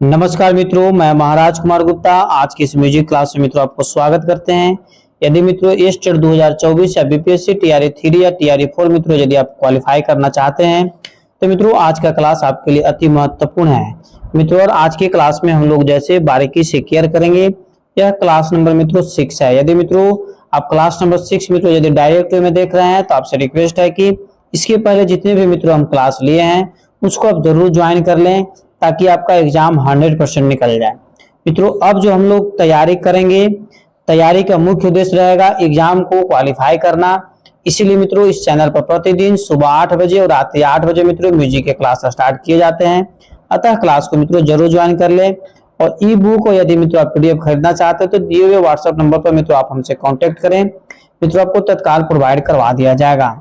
नमस्कार मित्रों, मैं महाराज कुमार गुप्ता आज की इस म्यूजिक क्लास में मित्रों आपको स्वागत करते हैं। यदि मित्रों टेट 2024 या बीपीएससी टीआरई 3 या टीआरई 4 मित्रों यदि आप क्वालिफाई करना चाहते हैं तो मित्रों आज का क्लास आपके लिए अति महत्वपूर्ण है मित्रों। और आज की क्लास में हम लोग जैसे बारीकी से केयर करेंगे। यह क्लास नंबर मित्रों 6 है। यदि मित्रों आप क्लास नंबर 6 मित्रों यदि डायरेक्ट वे में देख रहे हैं तो आपसे रिक्वेस्ट है कि इसके पहले जितने भी मित्रों हम क्लास लिए हैं उसको आप जरूर ज्वाइन कर लें ताकि आपका एग्जाम 100% निकल जाए। मित्रों अब जो हम लोग तैयारी करेंगे, तैयारी का मुख्य उद्देश्य रहेगा एग्जाम को क्वालिफाई करना। इसीलिए मित्रों इस चैनल पर प्रतिदिन सुबह 8 बजे और रात 8 बजे मित्रों म्यूजिक के क्लास स्टार्ट किए जाते हैं। अतः क्लास को मित्रों जरूर ज्वाइन कर ले। और ई बुक को यदि मित्रों आप पीडीएफ खरीदना चाहते हैं तो दिए हुए व्हाट्सएप नंबर पर मित्रों आप हमसे कॉन्टेक्ट करें, मित्रों आपको तत्काल प्रोवाइड करवा दिया जाएगा।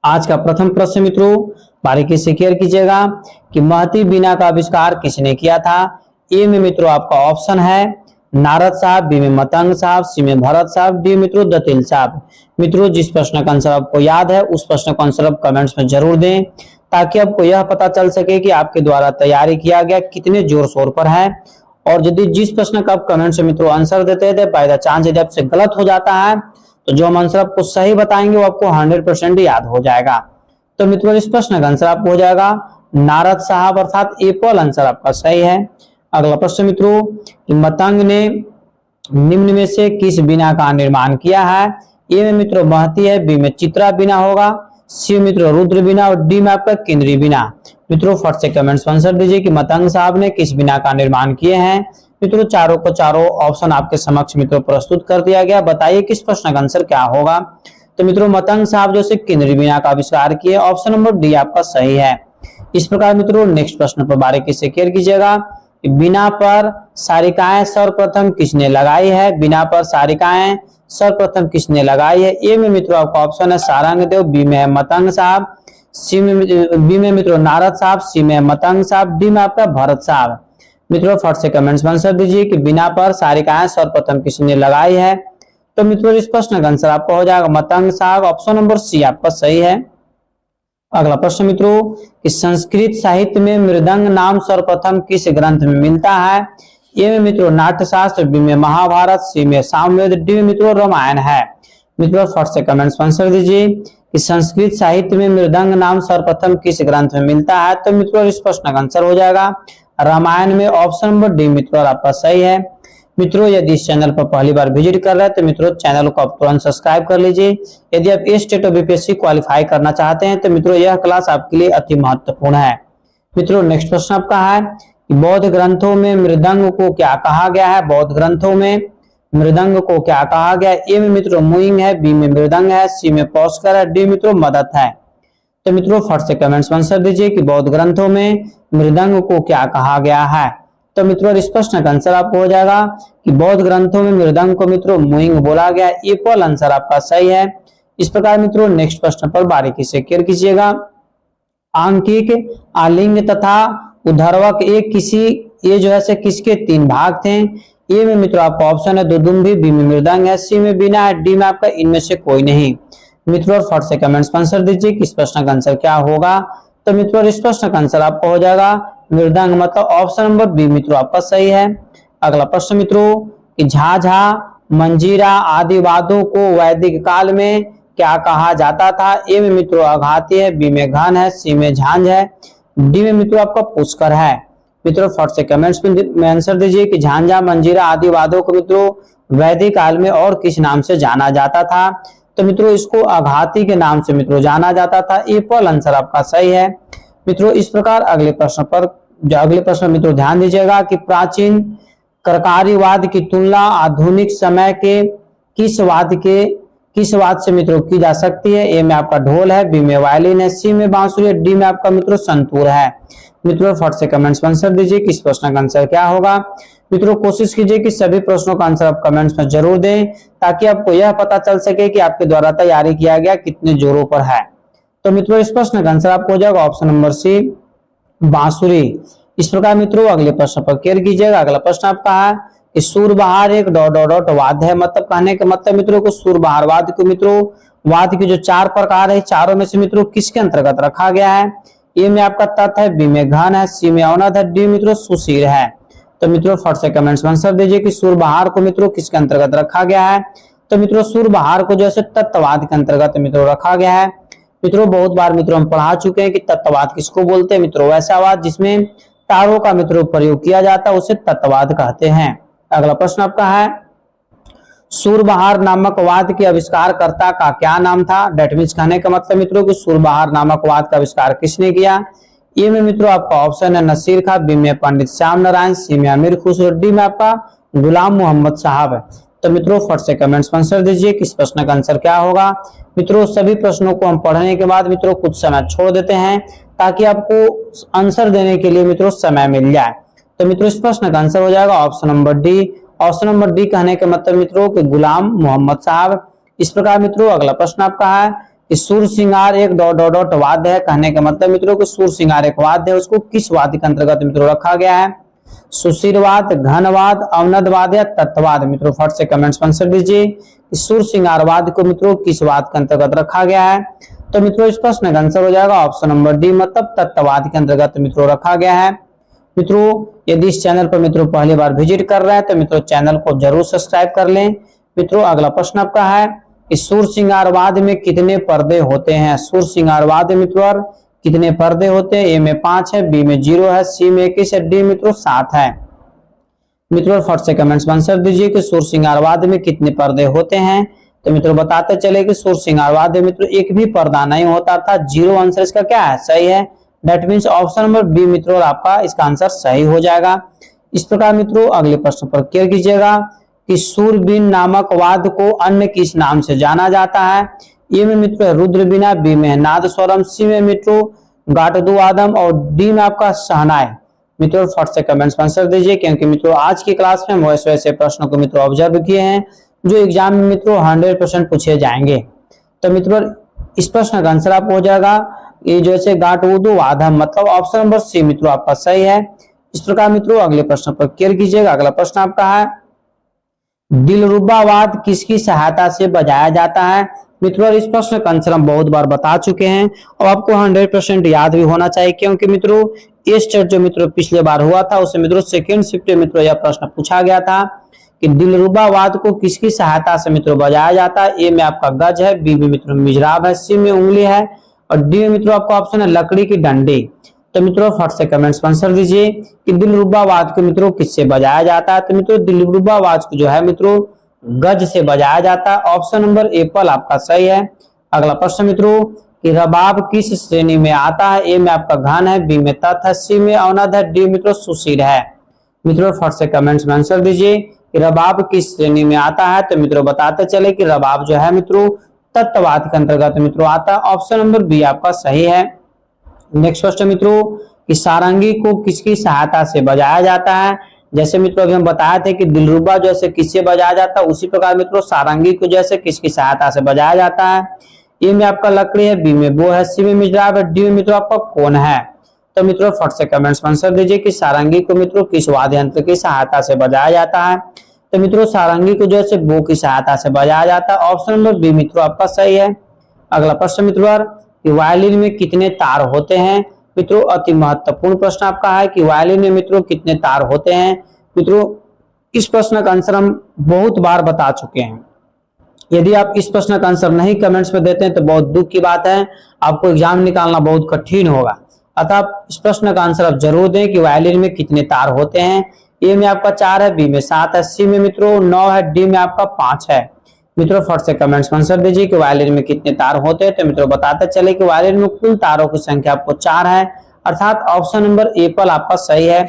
आज का प्रथम प्रश्न मित्रों बारीकी से क्लियर कीजिएगा कि महती बीना का आविष्कार किसने किया था। ए में मित्रों आपका ऑप्शन है नारद साहब, बी में मतंग साहब, सी में भरत साहब, डी मित्रों दतिल साहब। मित्रों जिस प्रश्न का आंसर आपको याद है उस प्रश्न का आंसर आप कमेंट्स में जरूर दें ताकि आपको यह पता चल सके कि आपके द्वारा तैयारी किया गया कितने जोर शोर पर है। और यदि जिस प्रश्न का आप कमेंट से मित्रों आंसर देते थे बाय द चांस यदि आपसे गलत हो जाता है तो जो हम आंसर आपको सही बताएंगे वो आपको 100% याद हो जाएगा। तो मित्रों इस प्रश्न का आंसर आपको हो जाएगा नारद साहब, अर्थात एप्पल आंसर आपका सही है। अगला प्रश्न मित्रों कि मतंग ने निम्न में से किस बीना का निर्माण किया है। ए में मित्रों महती है, बी में चित्रा बीना होगा, सी मित्रों रुद्र बीना और डी में आपका केंद्रीय बीना। मित्रों फट से कमेंट्स में आंसर दीजिए कि मतंग साहब ने किस बीना का निर्माण किए हैं। मित्रों चारों को चारों ऑप्शन आपके समक्ष मित्रों प्रस्तुत कर दिया गया। बताइए किस प्रश्न का आंसर क्या होगा। तो मित्रों मतंग साहब जो से केंद्रीय बीना का आविष्कार किए, ऑप्शन नंबर डी आपका सही है। इस प्रकार मित्रों नेक्स्ट प्रश्न पर बारीकी से क्लियर कीजिएगा कि बीना पर सारिकाएं सर्वप्रथम किसने लगाई है। बीना पर सारिकाएं सर्वप्रथम किसने लगाई है। ए में मित्रों आपका ऑप्शन है सारंगदेव, बी में है मतंग साहब, बी में मित्रों नारद साहब, सी में मतंग साहब, डी में आपका भरत साहब। मित्रों फट से कमेंट्स में आंसर दीजिए कि बिना पर सारिकाएं सर्वप्रथम किसने लगाई है। तो मित्रों इस प्रश्न का आंसर आपका हो जाएगा मतंग साहब, ऑप्शन नंबर सी आपका सही है। अगला प्रश्न मित्रों कि संस्कृत साहित्य में मृदंग नाम सर्वप्रथम किस ग्रंथ में मिलता है। ए में मित्रों नाट्यशास्त्र, बी में महाभारत, सी में सामवेद, डी में मित्रों रामायण है। मित्रों फट से कमेंट्स में आंसर दीजिए कि संस्कृत साहित्य में मृदंग नाम सर्वप्रथम किस ग्रंथ में मिलता है। तो मित्रों इस प्रश्न का आंसर हो जाएगा रामायण में, ऑप्शन नंबर डी मित्रों आपका सही है। मित्रों यदि इस चैनल पर पहली बार विजिट कर रहे हैं तो मित्रों चैनल को आप तुरंत सब्सक्राइब कर लीजिए। यदि आप टेट और बीपीएससी क्वालिफाई करना चाहते हैं तो मित्रों यह क्लास आपके लिए अति महत्वपूर्ण है। मित्रों नेक्स्ट प्रश्न आपका है कि बौद्ध ग्रंथों में मृदंग को क्या कहा गया है। बौद्ध ग्रंथों में मृदंग को क्या कहा गया है। ए में मित्रों मुइंग है, बी में मृदंग है, सी में पौष्कर है, डी मित्रों मदत है। तो मित्रों फट से कमेंट्स में आंसर दीजिए कि बौद्ध ग्रंथों में मृदंग को क्या कहा गया है। तो मित्रों इस प्रश्न का आंसर आपको हो जाएगा कि बौद्ध ग्रंथों में मृदंग को मित्रों मुइंग बोला गया। एप्पल आंसर आपका सही है। इस प्रकार मित्रों नेक्स्ट प्रश्न पर बारीकी से क्लियर कीजिएगा। आंकिक, आलिंग तथा उद्धर्वक ये जो है से किसके 3 भाग थे। ए में मित्रों आपका ऑप्शन है दुदुम्भी, बी में मृदंग है, सी में बीना है, डी में आपका इनमें से कोई नहीं। मित्रों फट से कमेंट्स में आंसर दीजिए कि इस प्रश्न का आंसर क्या होगा। तो मित्रों इस प्रश्न का आंसर आपको हो जाएगा मृदंग, मतलब ऑप्शन नंबर बी मित्रों आपका सही है। अगला प्रश्न मित्रों कि झाझा, मंजीरा आदि वाद्यों को वैदिक काल में क्या कहा जाता था। ए में मित्रों आघाती है, बी में घन है, सी में झांझ है, डी में मित्रों आपका पुष्कर है। मित्रों फट से कमेंट्स में आंसर दीजिए कि झांझा, मंजीरा आदि वाद्यों को मित्रों वैदिक काल में और किस नाम से जाना जाता था। तो मित्रों इसको आघाती के नाम से मित्रों जाना जाता था। एप्पल आंसर आपका सही है। मित्रों इस प्रकार अगले प्रश्न मित्रों ध्यान दीजिएगा कि प्राचीन करकारीवाद की तुलना आधुनिक समय के किस वाद से मित्रों की जा सकती है। ए में आपका ढोल है, बी में वायलिन है, सी में बांसुरी है, डी में आपका मित्रों संतूर है। मित्रों फट से कमेंट्स में आंसर दीजिए कि इस प्रश्न का आंसर क्या होगा। मित्रों कोशिश कीजिए कि सभी प्रश्नों का आंसर आप कमेंट्स में जरूर दें ताकि आपको यह पता चल सके कि आपके द्वारा तैयारी किया गया कितने जोरों पर है। तो मित्रों इस प्रश्न का आंसर आपको हो जाएगा ऑप्शन नंबर सी बांसुरी। इस प्रकार मित्रों अगले प्रश्न पर क्लियर कीजिएगा। अगला प्रश्न आपका है कि सूरबहार एक ... वाद्य है। मतलब कहने का मतलब मित्रों को सूरबहार वाद्य को मित्रों वाद्य के जो 4 प्रकार है चारों में से मित्रों किसके अंतर्गत रखा गया है। ए में आपका तत् है, बी में घन है, सी में औनद है, डी मित्रों सुशीर है। तो मित्रों फट से कमेंट्स में आंसर दीजिए कि सूरबहार को मित्रों किसके अंतर्गत रखा गया है। तो मित्रों सूरबहार को जैसे तत्ववाद के अंतर्गत मित्रों रखा गया है। मित्रों बहुत बार मित्रों हम पढ़ा चुके हैं कि तत्ववाद किसको बोलते हैं। मित्रों वैसा वाद जिसमें तारों का मित्रों प्रयोग किया जाता है उसे तत्ववाद कहते हैं। अगला प्रश्न आपका है, सूरबहार नामक वाद के आविष्कारकर्ता का क्या नाम था। डेट मीन्स कहने का मतलब मित्रों कि सूरबहार नामक वाद का आविष्कार किसने किया। ए में मित्रों आपका ऑप्शन है नसीर खां, बी में पंडित श्याम नारायण, सी में अमीर खुसरो, डी में आपका गुलाम मोहम्मद साहब है। तो मित्रों फट से कमेंट्स में आंसर दीजिए कि इस प्रश्न का आंसर क्या होगा। मित्रों सभी प्रश्नों को हम पढ़ने के बाद मित्रों कुछ समय छोड़ देते हैं ताकि आपको आंसर देने के लिए मित्रों समय मिल जाए। तो मित्रों इस प्रश्न का आंसर हो जाएगा option number D. Option number D कहने का मतलब मित्रों कि गुलाम मोहम्मद साहब। इस प्रकार मित्रों अगला प्रश्न आपका है कि सूर सिंगार एक डॉट वाद्य है। कहने का मतलब मित्रों कि सूर सिंगार एक वाद्य है, उसको किस वाद्य के अंतर्गत मित्रों रखा गया है। सुशीरवाद, घनवाद, अवनदवाद या तत्ववाद। मित्रों फट से कमेंट्स में आंसर दीजिए कि सूर सिंगारवाद को मित्रों किस वाद के अंतर्गत रखा गया है। तो मित्रों इस प्रश्न का आंसर हो जाएगा ऑप्शन नंबर डी, मतलब तत्ववाद के अंतर्गत मित्रों रखा गया है। मित्रों यदि इस चैनल पर मित्रों पहली बार विजिट कर रहे हैं तो मित्रों चैनल को जरूर सब्सक्राइब कर लें। मित्रों अगला प्रश्न आपका है कि सूर सिंगारवाद में कितने पर्दे होते हैं। सूर सिंगारवाद में मित्रों कितने पर्दे होते हैं। ए में 5 है, बी में 0 है, सी में 21 है, डी मित्रों 7 है। मित्रों फट से कमेंट्स में आंसर दीजिए कि सूर सिंगारवाद में कितने पर्दे होते हैं। तो मित्रों बताते चले कि सूर सिंगारवाद में मित्रों एक भी पर्दा नहीं होता था। 0 आंसर इसका क्या है, सही है। That means option number B मित्रों आपका इसका आंसर सही हो जाएगा। इस प्रकार मित्रों अगले प्रश्न पर केयर कीजिएगा कि सूरबीन नामक वाद को अन्य किस नाम से जाना जाता है। ए में मित्रों रुद्रबीना, बी में नाद स्वरम, सी में मित्रों गाटदुवादम और डी में आपका सहनाय। मित्रों फट से कमेंट्स में आंसर दीजिए क्योंकि मित्रों आज की क्लास में हम वैसे प्रश्नों को मित्रों ऑब्जर्व किए हैं जो एग्जाम में मित्रों 100% पूछे जाएंगे। तो मित्रों इस प्रश्न का आंसर आप हो जाएगा ये जैसे गाटदुवादम, मतलब ऑप्शन नंबर सी मित्रों आपका सही है। इस प्रकार मित्रों अगले प्रश्न पर केयर कीजिएगा। अगला प्रश्न आपका है दिलरुबावाद किसकी सहायता से बजाया जाता है। मित्रों इस प्रश्न का आंसर हम बहुत बार बता चुके हैं और आपको 100% याद भी होना चाहिए क्योंकि मित्रों ये टेस्ट जो मित्रों पिछले बार हुआ था उससे मित्रों सेकंड शिफ्ट में मित्रों यह प्रश्न पूछा गया था कि दिलरुबावाद को किसकी सहायता से मित्रों बजाया जाता है। ए में आपका गज है, बी में मित्रों मिजराब है, सी में उंगली है और डी में मित्रों आपका ऑप्शन है लकड़ी की डंडी। तो मित्रों फट से कमेंट्स में आंसर दीजिए कि दिलरुबावाद को मित्रों किससे बजाया जाता है। तो मित्रों दिलरुबावाद को जो है मित्रों गज से बजाया जाता है। ऑप्शन नंबर एप्पल आपका सही है। अगला प्रश्न मित्रों कि रबाब किस श्रेणी में आता है। ए में आपका घन है, बी में तत् है, सी में अवनद है, डी मित्रों सुशील है। मित्रों फट से कमेंट्स में आंसर दीजिए कि रबाब किस श्रेणी में आता है। तो मित्रों बताते चले कि रबाब जो है मित्रों तत्ववाद के अंतर्गत मित्रों आता है। ऑप्शन नंबर बी आपका सही है। नेक्स्ट क्वेश्चन मित्रों कि सारंगी को किसकी सहायता से बजाया जाता है। जैसे मित्रों अभी हम बताए थे कि दिलरुबा जैसे किससे बजाया जाता है उसी प्रकार मित्रों सारंगी को जैसे किसकी सहायता से बजाया जाता है। ए में आपका लकड़ी है, बी में बो है, सी में मिजराब है, डी में मित्रों आपका कोन है। तो मित्रों फट से कमेंट्स में आंसर दीजिए कि सारंगी को मित्रों किस वाद्य यंत्र की सहायता से बजाया जाता है। तो मित्रों सारंगी को जैसे बो की सहायता से बजाया जाता है। ऑप्शन नंबर बी मित्रों आपका सही है। अगला प्रश्न मित्रों कि वायलिन में कितने तार होते हैं। मित्रों अति महत्वपूर्ण प्रश्न आपका है कि वायलिन में मित्रों कितने तार होते हैं। मित्रों इस प्रश्न का आंसर हम बहुत बार बता चुके हैं। यदि आप इस प्रश्न का आंसर नहीं कमेंट्स में देते हैं तो बहुत दुख की बात है, आपको एग्जाम निकालना बहुत कठिन होगा। अतः इस प्रश्न का आंसर आप जरूर दें कि वायलिन में कितने तार होते हैं। ए में आपका 4 है, बी में 7 है, सी में मित्रों 9 है, डी में आपका 5 है। मित्रों फट से कमेंट्स में आंसर दीजिए कि वायलिन में कितने तार होते हैं। तो मित्रों बताते चले कि वायलिन में कुल तारों की संख्या आपको 4 है, अर्थात ऑप्शन नंबर एप्पल आपका सही है।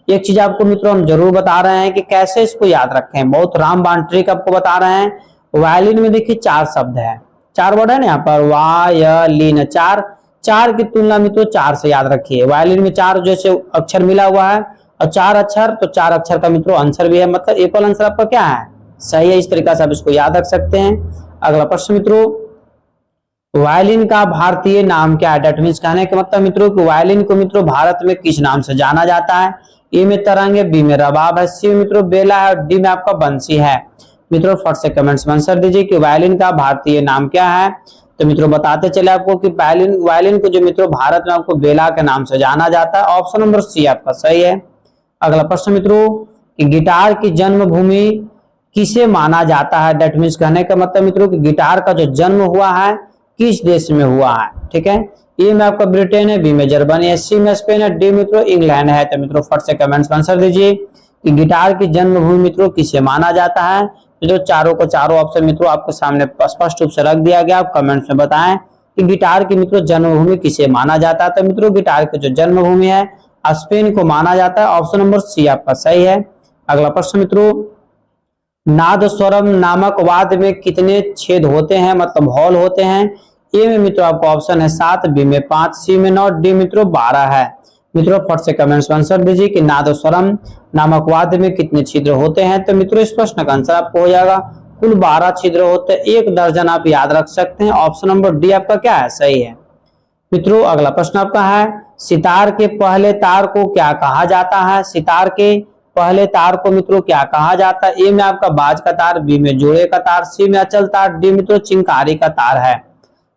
एक चीज आपको मित्रों हम जरूर बता रहे हैं कि कैसे इसको याद रखें, बहुत रामबाण ट्रिक आपको बता रहे हैं। वायलिन में देखिए 4 शब्द है, 4 वर्ड है ना यहाँ पर, वायलिन, 4 की तुलना मित्रों 4 से याद रखिए। वायलिन में 4 जैसे अक्षर मिला हुआ है और 4 अक्षर, तो 4 अक्षर का मित्रों आंसर भी है, मतलब एप्पल आंसर आपका क्या है, सही है। इस तरीके से आप इसको याद रख सकते हैं। अगला प्रश्न मित्रों वायलिन का भारतीय नाम क्या है। डेट मीन्स कहने का मतलब मित्रों कि वायलिन को मित्रों भारत में किस नाम से जाना जाता है। ए में तरंग है, बी में रबाब है, सी में मित्रों बेला है और डी में आपका बंसी है। मित्रों फट से कमेंट्स में आंसर दीजिए कि वायलिन का भारतीय नाम क्या है। तो मित्रों बताते चले आपको कि वायलिन को जो मित्रों भारत में आपको बेला के नाम से जाना जाता है। ऑप्शन नंबर सी आपका सही है। अगला प्रश्न मित्रों कि गिटार की जन्मभूमि किसे माना जाता है। दैट मीन्स कहने का मतलब मित्रों कि गिटार का जो जन्म हुआ है किस देश में हुआ है। ठीक है, ए में आपका ब्रिटेन है, बी में जर्मनी है, सी में स्पेन है, डी मित्रों इंग्लैंड है। तो मित्रों फट से कमेंट्स में आंसर दीजिए कि गिटार की जन्मभूमि मित्रों किसे माना जाता है। तो चारों को चारों ऑप्शन मित्रों आपके सामने स्पष्ट रूप से रख दिया गया, आप कमेंट्स में बताएं कि गिटार की मित्रों जन्मभूमि किसे माना जाता है। तो मित्रों गिटार की जो जन्मभूमि है स्पेन को माना जाता है। ऑप्शन नंबर सी आपका सही है। अगला प्रश्न मित्रों, नादस्वरम नामक वाद्य में कितने छेद होते हैं, मतलब हॉल होते हैं। ए में मित्रों आपका ऑप्शन है 7, बी में 5, सी में 9, डी मित्रों 12 है। मित्रों फट से कमेंट्स में आंसर दीजिए कि नादस्वरम नामक वाद्य में कितने छिद्र होते हैं। तो मित्रों इस प्रश्न का आंसर आपको हो जाएगा कुल 12 छिद्र होते हैं, 1 दर्जन आप याद रख सकते हैं। ऑप्शन नंबर डी आपका क्या है, सही है। मित्रों अगला प्रश्न आपका है सितार के पहले तार को क्या कहा जाता है। सितार के पहले तार को मित्रों क्या कहा जाता है। ए में आपका बाज का तार, बी में जोड़े का तार, सी में अचल तार, डी मित्रों चिंकारी का तार है।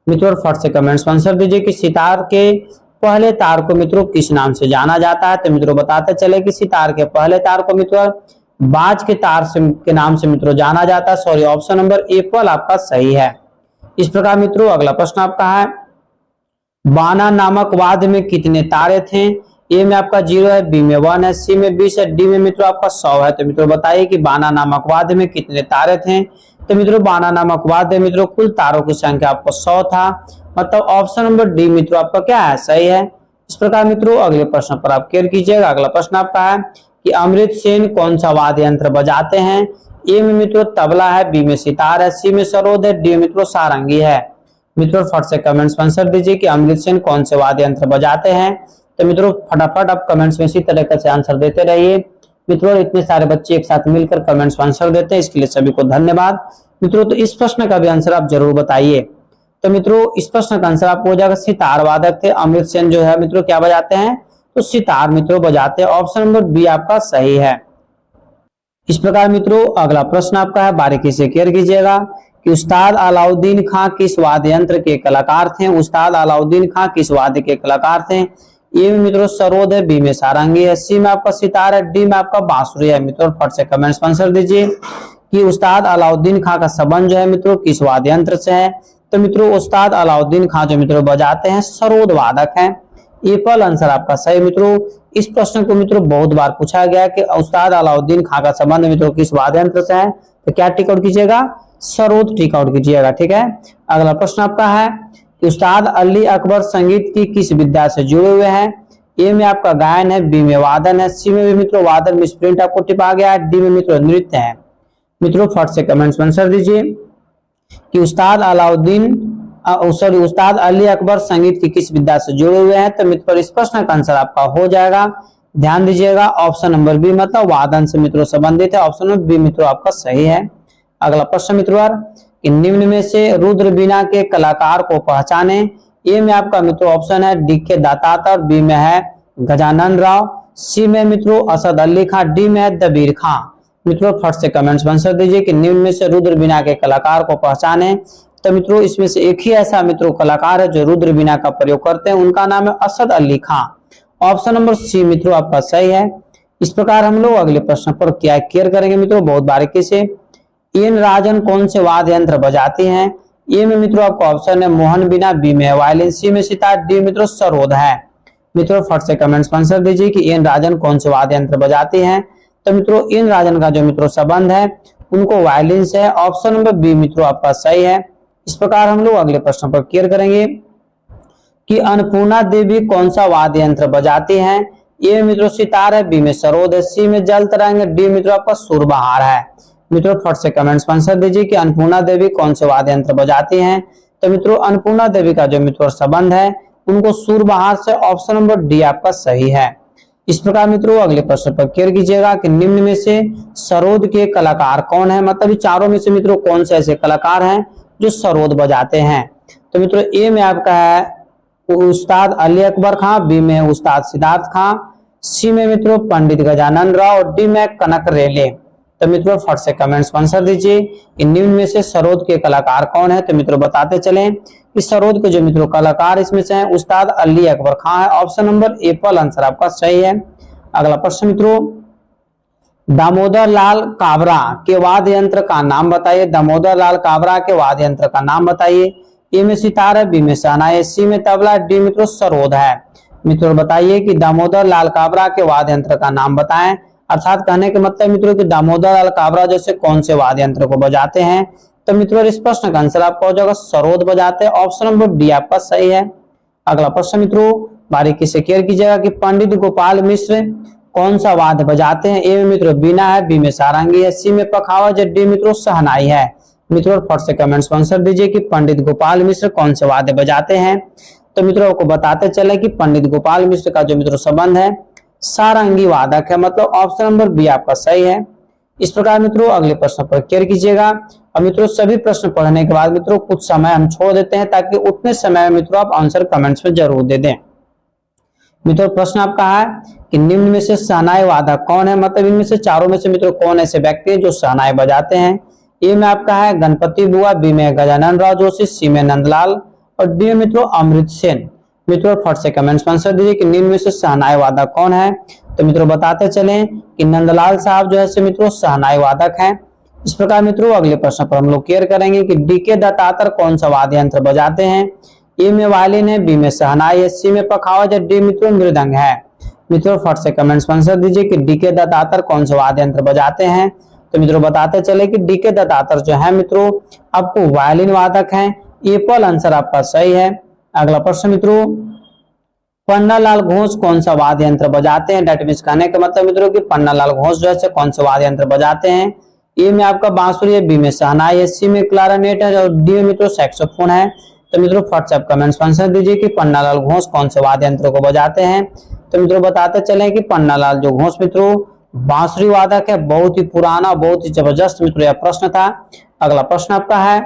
मित्रों फट से कमेंट्स में आंसर दीजिए कि सितार के पहले तार को मित्रों किस नाम से जाना जाता है। तो मित्रों बताते चले कि सितार के पहले तार को मित्रों बाज के तार के नाम से मित्रों जाना जाता है। सॉरी, ऑप्शन नंबर एप्पल आपका सही है। इस प्रकार मित्रों अगला प्रश्न आपका है बाना नामक वाद्य में कितने तारे थे। ए में आपका 0 है, बी में 1 है, सी में 20 है, डी में मित्रों आपका 100 है। तो मित्रों बताइए कि बाना नामक वाद्य में कितने तारे थे। तो मित्रों बाना नामक वाद्य मित्रों कुल तारों की संख्या आपको 100 था, मतलब ऑप्शन नंबर डी मित्रों आपका क्या है, सही है। इस प्रकार मित्रों अगले प्रश्न पर आप केयर कीजिएगा। अगला प्रश्न आपका है कि अमृत सेन कौन सा वाद्य यंत्र बजाते हैं। ए में मित्रों तबला है, बी में सितार है, सी में सरोद है, डी मित्रों सारंगी है। मित्रों फट से कमेंट्स में आंसर दीजिए कि अमृत सेन कौन से वाद्य यंत्र बजाते हैं। तो मित्रों फटाफट आप कमेंट्स में इसी तरीके से आंसर देते रहिए। मित्रों इतने सारे बच्चे एक साथ मिलकर कमेंट्स में आंसर देते हैं, इसके लिए सभी को धन्यवाद। मित्रों तो इस प्रश्न का भी आंसर आप जरूर बताइए। तो मित्रों इस प्रश्न का आंसर आपको हो जाएगा सितार वादक थे अमृत सेन जो है मित्रों क्या बजाते हैं, तो सितार मित्रों बजाते हैं। ऑप्शन नंबर बी आपका सही है। इस प्रकार मित्रों अगला प्रश्न आपका है, बारीकी से केयर कीजिएगा कि उस्ताद अलाउद्दीन खां किस वाद्य यंत्र के कलाकार थे। उस्ताद अलाउद्दीन खां किस वाद्य के कलाकार थे। ए में मित्रों सरोद है, बी में सारंगी है, सी में आपका सितार है, डी में आपका बांसुरी है। मित्रों फट से कमेंट्स में आंसर दीजिए कि उस्ताद अलाउद्दीन खां का संबंध जो है मित्रों किस वाद्य यंत्र से है। तो मित्रों उस्ताद अलाउद्दीन खां जो मित्रों बजाते हैं सरोद वादक है। एप्पल आंसर आपका सही। मित्रों इस प्रश्न को मित्रों बहुत बार पूछा गया कि उस्ताद अलाउद्दीन खां का संबंध मित्रों किस वाद्य यंत्र से है। तो क्या टिक आउट कीजिएगा, सरोद टिक आउट कीजिएगा। ठीक है, अगला प्रश्न आपका है कि उस्ताद अली अकबर संगीत की किस विद्या से जुड़े हुए हैं। ए में आपका गायन है, बी में वादन है, सी में भी मित्रों वादन में स्प्रिंट आपको टिपा गया है, डी में मित्रों नृत्य है। मित्रों फट से कमेंट्स में आंसर दीजिए कि उस्ताद अली अकबर संगीत की किस विद्या से जुड़े हुए हैं। तो मित्रों इस प्रश्न का आंसर आपका हो जाएगा, ध्यान दीजिएगा ऑप्शन नंबर बी, मतलब वादन से मित्रों संबंधित है। ऑप्शन नंबर बी मित्रों आपका सही है। अगला प्रश्न मित्रों कि निम्न में से रुद्र बीना के कलाकार को पहचाने। ए में आपका मित्रों ऑप्शन है डी.के. दातार, बी में है गजानन राव, सी में मित्रों असद अली खान, डी में है दबीर खां। मित्रों फट से कमेंट्स में आंसर दीजिए कि निम्न में से रुद्र बीना के कलाकार को पहचाने। तो मित्रों इसमें से एक ही ऐसा मित्रों कलाकार है जो रुद्र बीना का प्रयोग करते हैं, उनका नाम है असद अली खां। ऑप्शन नंबर सी मित्रों आपका सही है। इस प्रकार हम लोग अगले प्रश्न पर क्या केयर करेंगे मित्रों बहुत बारीकी से। एन राजन कौन से वाद्य यंत्र बजाती हैं। ए में मित्रों आपका ऑप्शन है मोहन बीना, बी में वायलिन, सी में सितार, डी मित्रों सरोद है। मित्रों फट से कमेंट्स में आंसर दीजिए कि एन राजन कौन से वाद्य यंत्र बजाती हैं। तो मित्रों एन राजन का जो मित्रों संबंध है उनको वायलिन से है। ऑप्शन नंबर बी मित्रों आपका सही है। इस प्रकार हम लोग अगले प्रश्न पर क्लियर करेंगे कि अन्नपूर्णा देवी कौन सा वाद्य यंत्र बजाती हैं। ए में मित्रों सितार है, बी में सरोद है, सी में जल तरंग, डी मित्रों आपका सुरबहार है। मित्रों फट से कमेंट्स में आंसर दीजिए कि अन्नपूर्णा देवी कौन से वाद्य यंत्र बजाती हैं। तो मित्रों अन्नपूर्णा देवी का जो मित्रों संबंध है उनको सुरबहार से। ऑप्शन नंबर डी आपका सही है। इस प्रकार मित्रों अगले प्रश्न पर क्लियर कीजिएगा कि निम्न में से सरोद के कलाकार कौन है, मतलब चारों में से मित्रों कौन से ऐसे कलाकार हैं जो सरोद बजाते हैं। तो मित्रों ए में आपका है उस्ताद अली अकबर खां, बी में उस्ताद सिद्धार्थ खां, सी में मित्रों पंडित गजानन राव और डी में कनक रेले। तो मित्रों फट से कमेंट्स में आंसर दीजिए कि निम्न में से सरोद के कलाकार कौन है। तो मित्रों बताते चलें कि सरोद के जो मित्रों कलाकार इसमें से हैं उस्ताद अली अकबर खां है। ऑप्शन नंबर एप्पल आंसर आपका सही है। अगला प्रश्न मित्रों, दामोदर लाल काबरा के वाद्य यंत्र का नाम बताइए। दामोदर लाल काबरा के वाद्य यंत्र का नाम बताइए। ए में सितार है, बी में शहनाई, सी में तबला, डी मित्रों सरोद है। मित्रों बताइए कि दामोदर लाल काबरा के वाद्य यंत्र का नाम बताएं। अर्थात कहने के मतलब मित्रों कि दामोदर लाल काबरा जैसे कौन से वाद्य यंत्र को बजाते हैं। तो मित्रों इस प्रश्न का आंसर आपका हो जाएगा सरोद बजाते हैं। ऑप्शन नंबर डी आपका सही है। अगला प्रश्न मित्रों, बारीकी से क्लियर कीजिएगा कि पंडित गोपाल मिश्र कौन सा वाद्य बजाते हैं। ए में मित्रों बीना है, बी में सारंगी है, सी में पखावज, डी मित्रों शहनाई है। मित्रों फट से कमेंट्स में आंसर दीजिए कि पंडित गोपाल मिश्र कौन से वाद्य बजाते हैं। तो मित्रों को बताते चले कि पंडित गोपाल मिश्र का जो मित्रों संबंध है सारंगी वादक है, मतलब ऑप्शन नंबर बी आपका सही है। इस प्रकार मित्रों अगले प्रश्न पर क्लियर कीजिएगा। और मित्रों सभी प्रश्न पढ़ने के बाद मित्रों कुछ समय हम छोड़ देते हैं ताकि उतने समय में मित्रों आप आंसर कमेंट्स में जरूर दे दें। मित्रों प्रश्न आपका है कि निम्न में से शहनाई वादक कौन है, मतलब इनमें से चारों में से मित्रों कौन ऐसे व्यक्ति हैं जो शहनाई बजाते हैं। ए में आपका है गणपति बुआ, बी में गजानन राव जोशी, सी में नंदलाल और डी में मित्रों अमृत सेन। मित्रों फट से कमेंट्स में आंसर दीजिए कि निम्न में से शहनाई वादक कौन है। तो मित्रों बताते चलें कि नंदलाल साहब जो है से मित्रों शहनाई वादक हैं। इस प्रकार मित्रों अगले प्रश्न पर हम लोग क्लियर करेंगे कि डी के दत्तातर कौन सा वाद्य यंत्र बजाते हैं। ए में वायलिन है, बी में शहनाई है, सी में पखावज है, डी मित्रों मृदंग है। मित्रों फट से कमेंट्स में आंसर दीजिए कि डी के दत्तातर कौन सा वाद्य यंत्र बजाते हैं। तो मित्रों बताते चले कि डी के दत्तातर जो है मित्रों आपको वायलिन वादक हैं। ए पर आंसर आपका सही है। अगला प्रश्न मित्रों, पन्नालाल घोष कौन सा वाद्य यंत्र बजाते हैं। डेट मींस कहने का मतलब मित्रों कि पन्नालाल घोष जो है कौन से वाद्य यंत्र बजाते हैं। ए में आपका बांसुरी है, बी में शहनाई है, सी में क्लारनेट है और डी में मित्रों सैक्सोफोन है। तो मित्रों फट से आप कमेंट्स में आंसर दीजिए कि पन्नालाल घोष कौन से वाद्य यंत्र को बजाते हैं। तो मित्रों बताते चले कि पन्नालाल जो घोष मित्रों बांसुरी वादक है। बहुत ही पुराना, बहुत ही जबरदस्त मित्रों यह प्रश्न था। अगला प्रश्न आपका है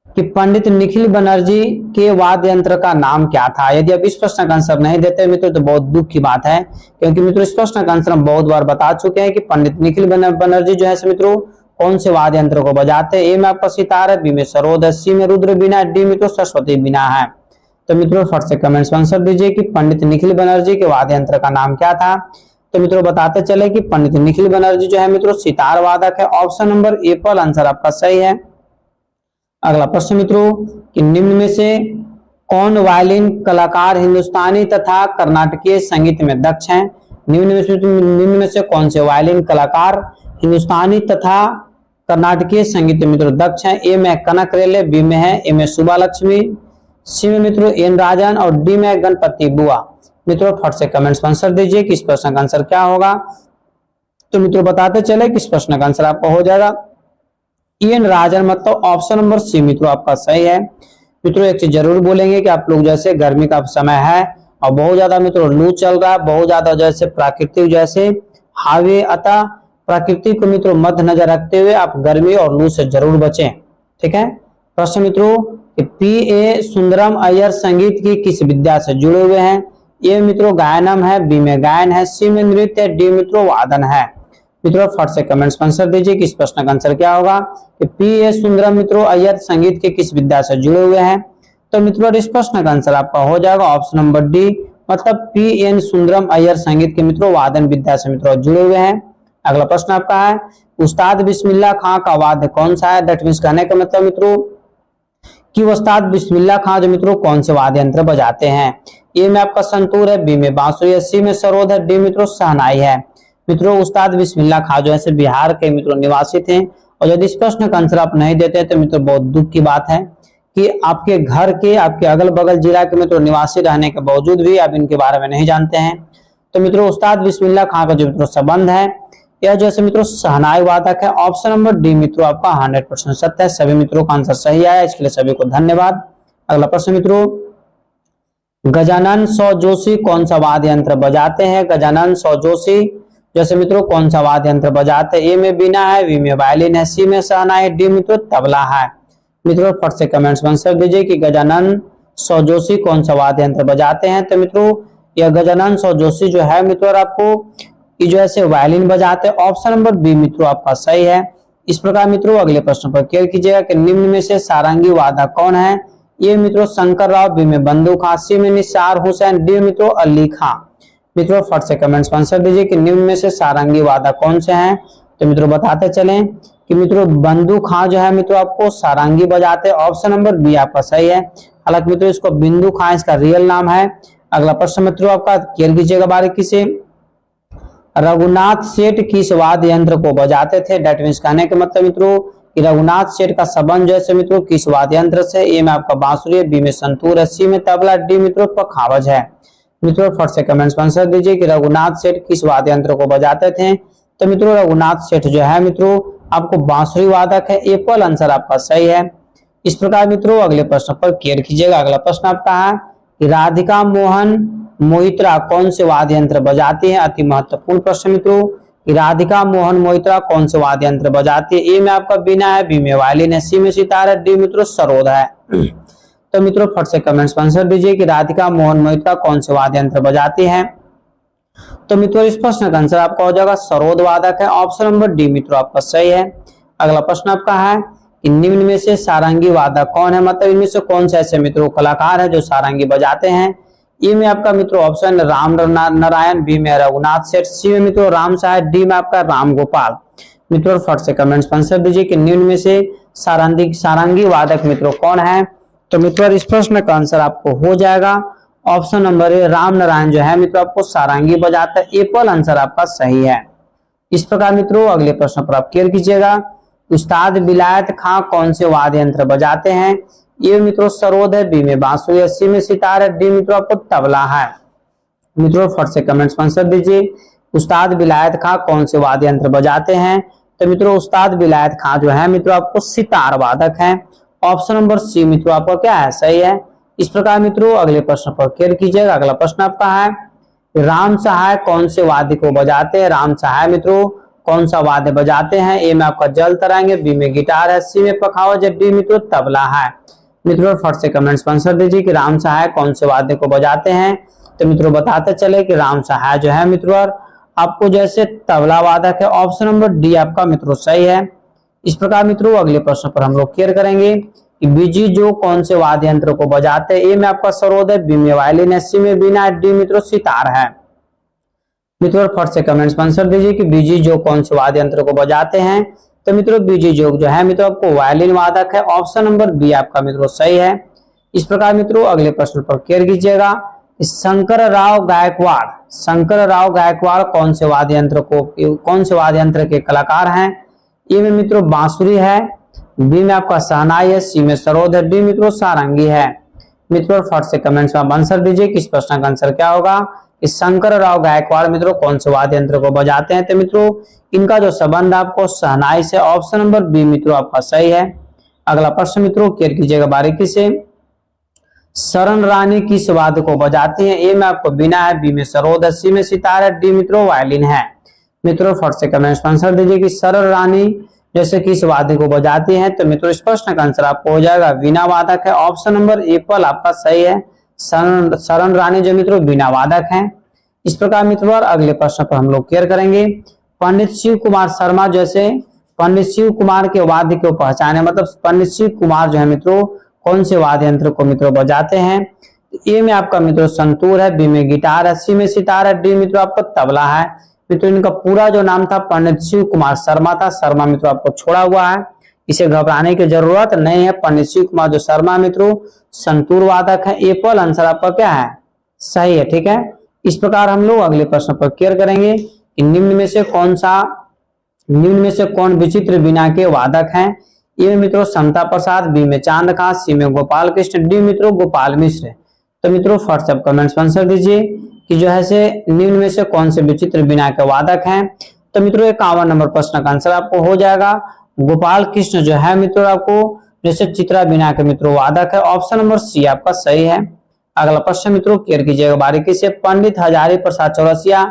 कि पंडित निखिल बनर्जी के वाद्य यंत्र का नाम क्या था। यदि आप इस प्रश्न का आंसर नहीं देते मित्रों तो बहुत दुख की बात है, क्योंकि मित्रों इस प्रश्न का आंसर हम बहुत बार बता चुके हैं कि पंडित निखिल बनर्जी जो है मित्रों कौन से वाद्य यंत्र को बजाते हैं। ए में आपका सितार है, बी में सरोद है, सी में रुद्र बीना, डी मित्रों सरस्वती बीना है। तो मित्रों फट से कमेंट्स में आंसर दीजिए कि पंडित निखिल बनर्जी के वाद्य यंत्र का नाम क्या था। तो मित्रों बताते चले कि पंडित निखिल बनर्जी जो है मित्रों सितार वादक है। ऑप्शन नंबर ए पर आंसर आपका सही है। अगला प्रश्न मित्रों कि निम्न में से कौन वायलिन कलाकार हिंदुस्तानी तथा कर्नाटकीय संगीत में दक्ष हैं। निम्न में से कौन से वायलिन कलाकार हिंदुस्तानी तथा कर्नाटकीय संगीत में मित्रों दक्ष हैं। ए में कनक रेले, बी में है ए में सुबा लक्ष्मी, सी में मित्रों एन राजन और डी में गणपति बुआ। मित्रों फट से कमेंट्स में आंसर दीजिए कि इस प्रश्न का आंसर क्या होगा। तो मित्रों बताते चले कि इस प्रश्न का आंसर आपका हो जाएगा एन राजन, मतलब ऑप्शन नंबर सी मित्रों आपका सही है। मित्रों एक चीज जरूर बोलेंगे कि आप लोग जैसे गर्मी का समय है और बहुत ज्यादा मित्रों लू चल रहा है, बहुत ज्यादा जैसे प्राकृतिक जैसे हावे, अतः प्रकृति को मित्रों मध्य नजर रखते हुए आप गर्मी और लू से जरूर बचें। ठीक है। प्रश्न मित्रों पी ए सुंदरम अय्यर संगीत की किस विद्या से जुड़े हुए हैं। ए मित्रों गायनम है, बी में गायन है, सी में नृत्य है, डी मित्रों वादन है। मित्रों फट से कमेंट्स में आंसर दीजिए कि इस प्रश्न का आंसर क्या होगा कि पी ए सुंदरम मित्रों अय्यर संगीत के किस विद्या से जुड़े हुए हैं। तो मित्रों इस प्रश्न का आंसर आपका हो जाएगा ऑप्शन नंबर डी, मतलब पी एन सुंदरम अय्यर संगीत के मित्रों वादन विद्या से मित्रों जुड़े हुए हैं। अगला प्रश्न आपका है उस्ताद बिस्मिल्लाह खां का वाद्य कौन सा है। दैट मींस कहने का मतलब मित्रों कि उस्ताद बिस्मिल्लाह खां जो मित्रों कौन से वाद्य यंत्र बजाते हैं। ए में आपका संतूर है, बी में बांसुरी है, सी में सरोद है, डी मित्रों शहनाई है। मित्रों उस्ताद बिस्मिल्लाह खां जो है बिहार के मित्रों निवासी थे। और यदि इस प्रश्न का आंसर आप नहीं देते तो मित्रों बहुत दुख की बात है कि आपके घर के आपके अगल बगल जिला के मित्रों निवासी रहने के बावजूद भी आप इनके बारे में नहीं जानते हैं। तो मित्रों उस्ताद बिस्मिल्लाह खां का जो मित्रों संबंध है यह जैसे मित्रों शहनाई वादक है। ऑप्शन नंबर डी मित्रों आपका 100% सत्य है। सभी मित्रों का आंसर सही आया, इसके लिए सभी को धन्यवाद। अगला प्रश्न मित्रों गजानन सौ जोशी कौन सा वाद्य यंत्र बजाते हैं। गजानन सौ जोशी जैसे मित्रों कौन सा वाद्य यंत्र बजाते हैं। ए में बीना है, बी में वायलिन है, सी में शहनाई है, डी मित्रों तबला है। मित्रों फट से कमेंट्स में आंसर दीजिए कि गजानन सौ जोशी कौन सा वाद्य यंत्र बजाते हैं। तो मित्रों यह गजानन सौ जोशी जो है मित्रों आपको जो है वायलिन बजाते हैं। ऑप्शन नंबर बी मित्रों आपका सही है। इस प्रकार मित्रों अगले प्रश्न पर क्लियर कीजिएगा कि निम्न में से सारंगी वादक कौन है। ये मित्रों शंकर राव, बी में बंदू खां, सी में निसार हुसैन, डी मित्रों अली खां। मित्रों फट से कमेंट्स में आंसर दीजिए कि निम्न में से सारंगी वादक कौन से हैं। तो मित्रों बताते चलें कि मित्रों बंदू खां जो है मित्रों आपको सारंगी बजाते हैं, ऑप्शन नंबर बी आपका सही है। हालांकि मित्रों इसको बिंदु खां इसका रियल नाम है। अगला प्रश्न मित्रों आपका क्लियर कीजिएगा बारीकी से। रघुनाथ सेठ किस वाद्य यंत्र को बजाते थे। डेट मीन्स कहने के मतलब मित्रों कि रघुनाथ सेठ का संबंध जैसे मित्रों किस वाद्य यंत्र से। ए में आपका बांसुरी है, बी में संतूर है, सी में तबला, डी मित्रों पखावज है। मित्रों फट से कमेंट्स में आंसर दीजिए कि रघुनाथ सेठ किस वाद्य यंत्र को बजाते थे। तो मित्रों रघुनाथ सेठ जो है मित्रों आपको बांसुरी वादक है। एप्पल आंसर आपका सही है। इस प्रकार मित्रों अगले प्रश्न पर क्लियर कीजिएगा। अगला प्रश्न आपका है कि राधिका मोहन मोहित्रा कौन से वाद्य यंत्र बजाती है। अति महत्वपूर्ण प्रश्न मित्रों कि राधिका मोहन मोहित्रा कौन से वाद्य यंत्र बजाती है। ए में आपका बीना है, बी में वायलिन है, सी में सितार है, डी मित्रों सरोद है। तो मित्रों फट से कमेंट्स में आंसर दीजिए कि राधिका मोहन मोहित्रा कौन से वाद्य यंत्र बजाती है। तो मित्रों इस प्रश्न का आंसर आपका हो जाएगा सरोद वादक है, ऑप्शन नंबर डी मित्रों आपका सही है। अगला प्रश्न आपका है कि निम्न में से सारंगी वादक कौन है, मतलब इनमें से कौन से ऐसे मित्रों कलाकार है जो सारंगी बजाते हैं। ए में आपका मित्रों ऑप्शन राम नारायण, बी में रघुनाथ सेठ, सी में मित्रों राम साहब, डी में आपका राम गोपाल। मित्रों फट से कमेंट्स में आंसर दीजिए कि निम्न में से सारंगी वादक मित्रों कौन है। तो मित्रों इस प्रश्न का आंसर आपको हो जाएगा option number A Ram Narayan जो है मित्रों आपको सारंगी बजाता है। एप्पल आंसर आपका सही है। इस प्रकार मित्रों अगले प्रश्न पर आप क्लियर कीजिएगा। उस्ताद विलायत खां कौन से वाद्य यंत्र बजाते हैं। ये मित्रों सरोद है, बी में बांसुरी है, सी में सितार है, डी मित्रों आपको तबला है। मित्रों फट से कमेंट्स में आंसर दीजिए उस्ताद विलायत खां कौन से वाद्य यंत्र बजाते हैं। तो मित्रों उस्ताद विलायत खां जो है मित्रों आपको सितार वादक है। ऑप्शन नंबर सी मित्रों आपका क्या है, सही है। इस प्रकार मित्रों अगले प्रश्न पर क्लियर कीजिएगा। अगला प्रश्न आपका है राम सहाय कौन से वाद्य को बजाते हैं। राम सहाय मित्रों कौन सा वाद्य बजाते हैं। ए में आपका जल तरंगे, बी में गिटार है, सी में पखावज, डी मित्रों तबला है। मित्रों फट से कमेंट्स में आंसर दीजिए कि राम सहाय कौन से वाद्य को बजाते हैं। तो मित्रों बताते चले कि राम सहाय जो है मित्रों आपको जैसे तबला वादक है। ऑप्शन नंबर डी आपका मित्रों सही है। इस प्रकार मित्रों अगले प्रश्न पर हम लोग क्लियर करेंगे कि बीजी जो कौन से वाद्य यंत्र को बजाते हैं। ए में आपका सरोद है, बी में वायलिन है, सी में बीना, डी मित्रों सितार है। मित्रों फट से कमेंट्स में आंसर दीजिए कि बीजी जो कौन से वाद्य यंत्र को बजाते हैं। तो मित्रों बीजी जोग जो है मित्रों आपको वायलिन वादक है। ऑप्शन नंबर बी आपका मित्रों सही है। इस प्रकार मित्रों अगले प्रश्न पर क्लियर कीजिएगा। शंकर राव गायकवाड़ कौन से वाद्य यंत्र के कलाकार हैं। ए में मित्रों बांसुरी है, बी में आपका शहनाई है, सी में सरोद है, डी मित्रों सारंगी है। मित्रों फट से कमेंट्स में आंसर दीजिए कि इस प्रश्न का आंसर क्या होगा। इस शंकर राव गायकवाड़ मित्रों कौन से वाद्य यंत्र को बजाते हैं। तो मित्रों इनका जो संबंध आपको शहनाई से। ऑप्शन नंबर बी मित्रों आपका सही है। अगला प्रश्न मित्रों क्लियर कीजिएगा बारीकी से। शरण रानी किस वाद्य को बजाती है। ए में आपको बीना है, बी में सरोद है, सी में सितार है, डी मित्रों वायलिन है। मित्रों फट से कमेंट्स में आंसर दीजिए कि शरण रानी जैसे किस वाद्य को बजाती है। तो मित्रों इस प्रश्न का आंसर आपको हो जाएगा वीणा वादक है। ऑप्शन नंबर एप्पल आपका सही है। शरण रानी जो मित्रों वीणा वादक है। इस प्रकार मित्रों अगले प्रश्न पर हम लोग क्लियर करेंगे। पंडित शिव कुमार शर्मा जैसे पंडित शिव कुमार के वाद्य को पहचाने, मतलब पंडित शिव कुमार जो है मित्रों कौन से वाद्य यंत्र को मित्रों बजाते हैं। ए में आपका मित्रों संतूर है, बी में गिटार है, सी में सितार है, डी मित्रों आपको तबला है। मित्रों इनका पूरा जो नाम था पंडित शिव कुमार शर्मा था। शर्मा मित्रों आपको छोड़ा हुआ है, इसे घबराने की जरूरत नहीं है। पंडित शिव कुमार जो शर्मा मित्रों संतूर वादक है। एप्पल आंसर आपका क्या है, सही है। ठीक है, इस प्रकार हम लोग अगले प्रश्न पर क्लियर करेंगे कि निम्न में से कौन विचित्र बीना के वादक हैं। ए में मित्रों समता प्रसाद, बी में चांद खां, सी में गोपाल कृष्ण, डी मित्रों गोपाल मिश्र। तो मित्रों व्हाट्सएप कमेंट्स में आंसर दीजिए कि जो है से निम्न में से कौन से विचित्र बीना के वादक हैं। तो मित्रों 51 नंबर प्रश्न का आंसर आपको हो जाएगा गोपाल कृष्ण जो है मित्रों आपको जैसे चित्रा बीना के मित्रों वादक है। ऑप्शन नंबर सी आपका सही है। अगला प्रश्न मित्रों क्लियर कीजिएगा बारीकी से। पंडित हजारी प्रसाद चौरसिया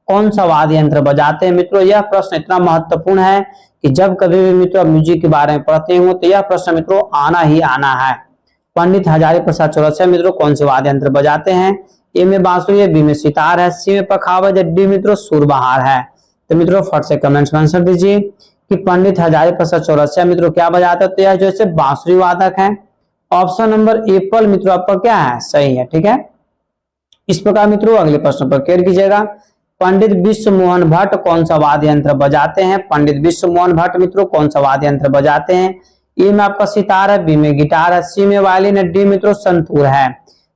कौन सा वाद्य यंत्र बजाते हैं। मित्रों यह प्रश्न इतना महत्वपूर्ण है कि जब कभी भी मित्रों म्यूजिक के बारे में पढ़ते हो तो यह प्रश्न मित्रों आना ही आना है। पंडित हजारी प्रसाद चौरसिया मित्रों कौन से वाद्य यंत्र बजाते हैं। ए में बांसुरी है, बी में सितार है, सी में पखावज है, डी मित्रों सुरबहार है। तो मित्रों फट से कमेंट्स में आंसर दीजिए कि पंडित हजारी प्रसाद चौरसिया मित्रों क्या बजाते हैं। तो यह जैसे बांसुरी वादक है। ऑप्शन नंबर एप्पल मित्रों आपका क्या है, सही है। ठीक है, इस प्रकार मित्रों अगले प्रश्न पर क्लियर कीजिएगा। पंडित विश्व मोहन भट्ट कौन सा वाद्य यंत्र बजाते हैं? पंडित विश्व मोहन भट्ट मित्रों कौन सा वाद्य यंत्र बजाते हैं? ए में आपका सितार है, बी में गिटार है, सी में वायलिन है, डी मित्रों संतूर है।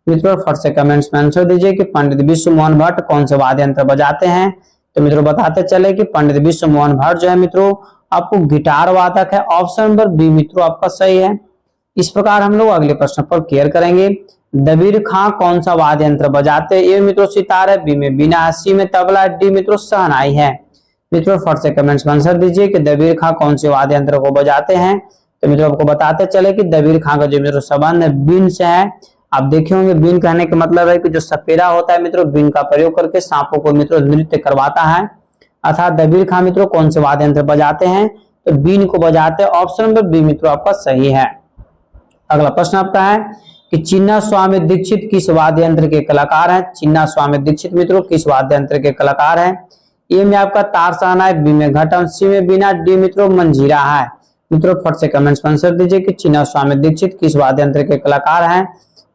मित्रों फट से कमेंट्स में आंसर दीजिए कि पंडित विश्व मोहन भट्ट कौन से वाद्य यंत्र बजाते हैं। तो मित्रों बताते चले कि पंडित विश्व मोहन भट्ट जो है मित्रों आपको गिटार वादक है। ऑप्शन नंबर बी मित्रों आपका सही है। इस प्रकार हम लोग अगले प्रश्न पर क्लियर करेंगे। दबीर खां कौन सा वाद्य यंत्र बजाते हैं? ए मित्रों सितार है, बी में बीना है, सी में तबला, डी मित्रों शहनाई है। मित्रों फट से कमेंट्स में आंसर दीजिए कि दबीर खां कौन से वाद्य यंत्र को बजाते हैं। तो मित्रों आपको बताते चले कि दबीर खां का जो मित्रों संबंध है बीन से है। आप देखे होंगे बीन कहने का मतलब है कि जो सपेरा होता है मित्रों बीन का प्रयोग करके सांपों को मित्रों नृत्य करवाता है। अर्थात दबीर खां मित्रों कौन से वाद्य यंत्र बजाते हैं? तो बीन को बजाते हैं। ऑप्शन नंबर बी मित्रों आपका सही है। अगला प्रश्न आपका है कि चिन्ना स्वामी दीक्षित किस वाद्य यंत्र के कलाकार हैं? चिन्ना स्वामी दीक्षित मित्रों किस वाद्य यंत्र के कलाकार हैं? ए में आपका तार शहनाई, बी में घटम, सी में बीना, डी मित्रों मंजीरा है। मित्रों फट से कमेंट्स में आंसर दीजिए कि चिन्ना स्वामी दीक्षित किस वाद्य यंत्र के कलाकार हैं।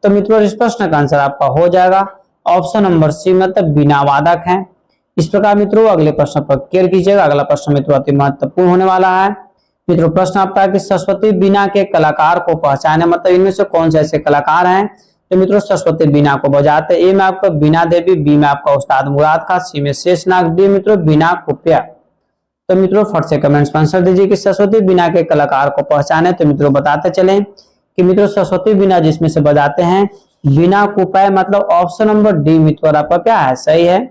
तो मित्रों इस प्रश्न का आंसर आपका हो जाएगा ऑप्शन नंबर सी मतलब बीना वादक है। इस प्रकार मित्रों अगले प्रश्न पर क्लियर कीजिएगा। अगला प्रश्न मित्रों अति महत्वपूर्ण होने वाला है। मित्रों प्रश्न आपका है कि सरस्वती बीना के कलाकार को पहचाने, मतलब इनमें से कौन से ऐसे कलाकार हैं जो मित्रों सरस्वती बीना को बजाते हैं? ए में आपका बीना देवी, बी में आपका उस्ताद मुराद खां, सी में शेषनाग, डी मित्रों बीना कुप्या। तो मित्रों फट से कमेंट्स में आंसर दीजिए कि सरस्वती बीना के कलाकार को पहचाने। तो मित्रों बताते चले कि मित्रों सरस्वती बीना जिसमें से बजाते हैं बीना कुप्या, मतलब ऑप्शन नंबर डी मित्रों आपका क्या है? सही है।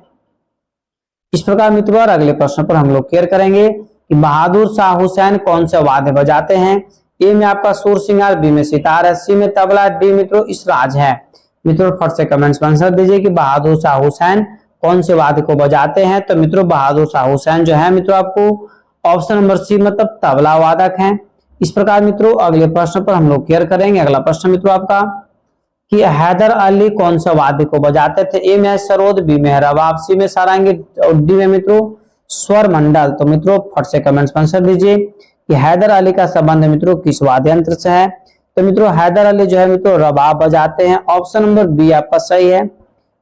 इस प्रकार मित्रों अगले प्रश्न पर हम लोग क्लियर करेंगे कि बहादुर शाह हुसैन कौन सा वाद्य बजाते हैं? ए में आपका सुर सिंगार, बी में सितार है, सी में तबला, डी मित्रों इसराज है। मित्रों फट से कमेंट्स में आंसर दीजिए कि बहादुर शाह हुसैन कौन से वाद्य को बजाते हैं। तो मित्रों बहादुर शाह हुसैन जो है मित्रों आपको ऑप्शन नंबर सी मतलब तबला वादक है। इस प्रकार मित्रों अगले प्रश्न पर हम लोग क्लियर करेंगे। अगला प्रश्न मित्रों आपका कि हैदर अली कौन सा वाद्य को बजाते थे? ए में सरोद, बी में रबाब, सी में सारंगी और डी में मित्रों स्वर मंडल। तो मित्रों फट से कमेंट्स में आंसर दीजिए कि हैदर अली का संबंध मित्रों किस वाद्य यंत्र से है। तो मित्रों हैदर अली जो है मित्रों रबाब बजाते हैं। ऑप्शन नंबर बी आपका सही है।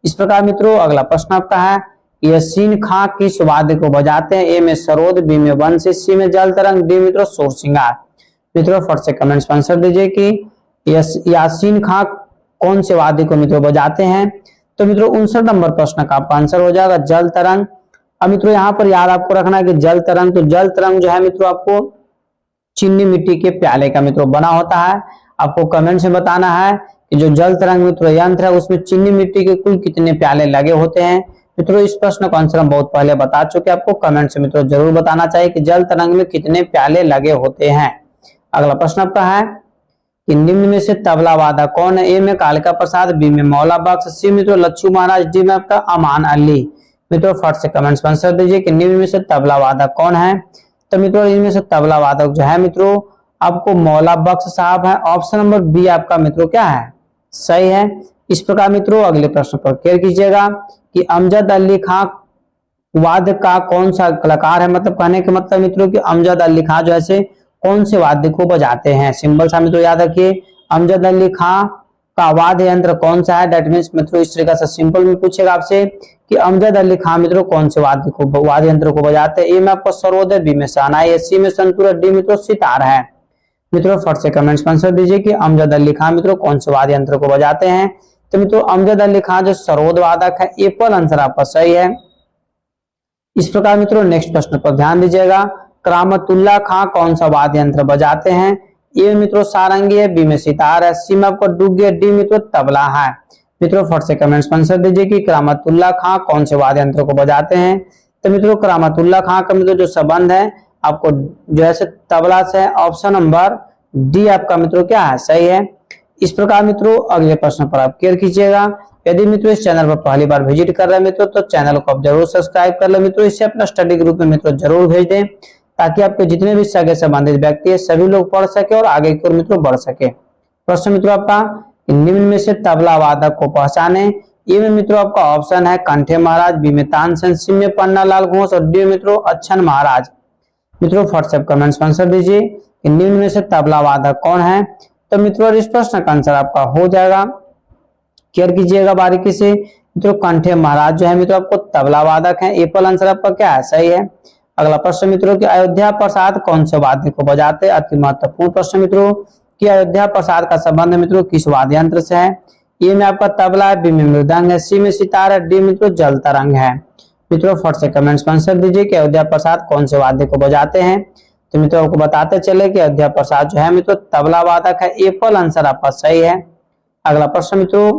इस प्रकार मित्रों अगला प्रश्न आपका है यासीन खां किस वाद्य को बजाते हैं? ए में सरोद, बी में बंसी, सी में जल तरंग, डी मित्रों शोर सिंगार। मित्रों फट से कमेंट्स में आंसर दीजिए कि यासीन खां कौन से वाद्य को मित्रों बजाते हैं। तो मित्रों 59 नंबर प्रश्न का आपका आंसर हो जाएगा जल तरंग। अब मित्रों यहाँ पर याद आपको रखना है कि जल तरंग, तो जल तरंग जो है मित्रों आपको चीनी मिट्टी के प्याले का मित्रों बना होता है। आपको कमेंट में बताना है कि जो जल तरंग मित्रों यंत्र है उसमें चीनी मिट्टी के कुल कितने प्याले लगे होते हैं। मित्रों इस प्रश्न का आंसर हम बहुत पहले बता चुके, आपको कमेंट से मित्रों जरूर बताना चाहिए कि जल तरंग में कितने प्याले लगे होते हैं। अगला प्रश्न आपका है कि निम्न में से तबला वादक कौन है? ए में कालिका प्रसाद, बी में मौला बख्श, सी मित्रों लच्छू महाराज, डी में आपका अमान अली। मित्रों फट से कमेंट्स में आंसर दीजिए कि निम्न में से तबला वादक कौन है। तो मित्रों इनमें से तबला वादक जो है मित्रों आपको मौला बख्श साहब है। ऑप्शन नंबर बी आपका मित्रों क्या है? सही है। इस प्रकार मित्रों अगले प्रश्न पर क्लियर कीजिएगा कि अमजद अली खां वाद्य का कौन सा कलाकार है? मतलब कहने का मतलब मित्रों कि अमजद अली खां जो है कौन से वाद्य को बजाते हैं? सिंपल सा मित्रों याद रखिए अमजद अली खां का वाद्य यंत्र कौन सा है। दैट मींस मित्रों इस तरीके से सिंपल में पूछेगा आपसे कि अमजद अली खां मित्रों कौन से वाद्य यंत्र को बजाते हैं? ए में आपको सरोद है, बी में शहनाई है, सी में संतूर, डी मित्रों सितार है। मित्रों फट से कमेंट्स में आंसर दीजिए कि अमजद अली खां मित्रों कौन से वाद्य यंत्र को बजाते हैं। तो मित्रों अमजद अली खां जो सरोद वादक है, एप्पल आंसर आपका सही है। इस प्रकार मित्रों नेक्स्ट प्रश्न पर ध्यान दीजिएगा। करामतुल्लाह खां कौन सा वाद्य यंत्र बजाते हैं? ए मित्रों सारंगी है, बी में सितार है, सी में आपको डुग्गी, डी मित्रों तबला है। मित्रों फट से कमेंट्स में आंसर दीजिए कि करामतुल्लाह खां कौन से वाद्य यंत्र को बजाते हैं। तो मित्रों करामतुल्लाह खां का मित्रों जो संबंध है आपको जो है तबला से है। ऑप्शन नंबर डी आपका मित्रों क्या है? सही है। इस प्रकार मित्रों अगले प्रश्न पर आप क्लियर कीजिएगा। यदि मित्रों इस चैनल पर पहली बार विजिट कर रहे हैं मित्रों तो चैनल को आप जरूर सब्सक्राइब कर ले मित्रों। इससे अपना स्टडी ग्रुप में मित्रों जरूर भेज दें ताकि आपके जितने भी सगे संबंधित व्यक्ति है सभी लोग पढ़ सके और आगे की ओर मित्रों बढ़ सके। प्रश्न मित्रों आपका निम्न में से तबला वादक को पहचाने। ए में मित्रों आपका ऑप्शन है कंठे महाराज, बी में तानसेन, सी में पन्ना लाल घोष और डी मित्रों अच्छन महाराज। मित्रों व्हाट्सएप कमेंट्स में आंसर दीजिए कि निम्न में से तबला वादक कौन है। तो मित्रों इस प्रश्न का आंसर आपका हो जाएगा, क्लियर कीजिएगा बारीकी से मित्रों कंठे महाराज जो है मित्रों आपको तबला वादक है। एप्पल आंसर आपका क्या है, सही है। अगला प्रश्न मित्रों कि अयोध्या प्रसाद कौन से वाद्य को बजाते हैं, अति महत्वपूर्ण प्रश्न मित्रों कि अयोध्या प्रसाद का संबंध मित्रों किस वाद्य यंत्र से है। ए में आपका तबला है, बी में मृदंग है, सी में सितार है, डी मित्रों जल तरंग है। मित्रों फट से कमेंट्स में आंसर दीजिए कि अयोध्या प्रसाद कौन से वाद्य को बजाते हैं। तो मित्रों आपको बताते चले कि अयोध्या प्रसाद जो है मित्रों तबला वादक है। एप्पल आंसर आपका सही है। अगला प्रश्न मित्रों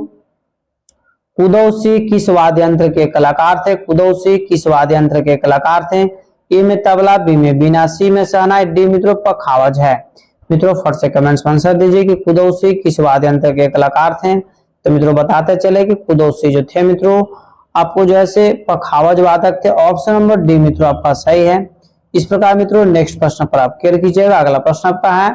कुदौसी किस वाद्य यंत्र के कलाकार थे। कुदौसी किस वाद्य यंत्र के कलाकार थे। ए में तबला, बी में बीना, सी में शहनाई, डी मित्रों पखावज है। मित्रों फट से कमेंट्स में आंसर दीजिए कि कुदौसी किस वाद्य यंत्र के कलाकार थे। तो मित्रों बताते चले कि कुदौसी जो थे मित्रों आपको जो है पखावज वादक थे। ऑप्शन नंबर डी मित्रों आपका सही है। इस प्रकार मित्रों नेक्स्ट प्रश्न पर आप केयर कीजिएगा। अगला प्रश्न आपका है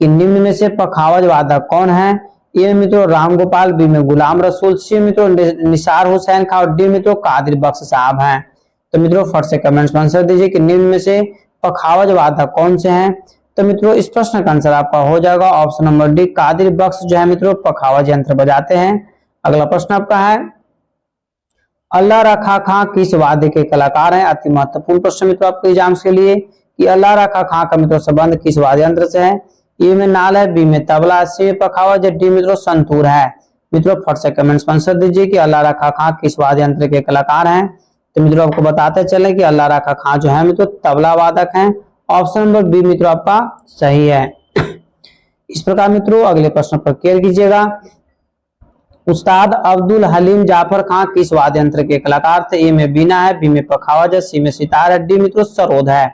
कि निम्न में से पखावज वादक कौन है। ए मित्रों राम गोपाल, बी में गुलाम रसूल, सी मित्रों निसार हुसैन खान और डी मित्रों कादिर बख्श साहब हैं। तो मित्रों फट से कमेंट्स में आंसर दीजिए कि निम्न में से पखावज वादक कौन से हैं। तो मित्रों इस प्रश्न का आंसर आपका हो जाएगा ऑप्शन नंबर डी, कादिर बख्श जो है मित्रों पखावज यंत्र बजाते हैं। अगला प्रश्न आपका है अल्लाह रखा खां किस वाद्य के कलाकार हैं। अति महत्वपूर्ण प्रश्न मित्रों आपके एग्जाम्स के लिए कि अल्लाह रखा खां का मित्रों संबंध किस वाद्य यंत्र से है। ए में नाल है, बी में तबला, सी में पखावज, डी मित्रों संतूर है। मित्रों फट से कमेंट्स में आंसर दीजिए कि अल्लाह रखा खां किस वाद्य यंत्र के कलाकार हैं। तो मित्रों आपको बताते चले कि अल्लाह रखा खां जो है मित्रों तबला वादक हैं। ऑप्शन नंबर बी मित्रों आपका सही है। इस प्रकार मित्रों अगले प्रश्न पर केयर कीजिएगा। उस्ताद अब्दुल हलीम जाफर खां किस वाद्य यंत्र के कलाकार थे। ए में बीना है, बी में पखावज है, सी में सितार है, डी मित्रों सरोद है।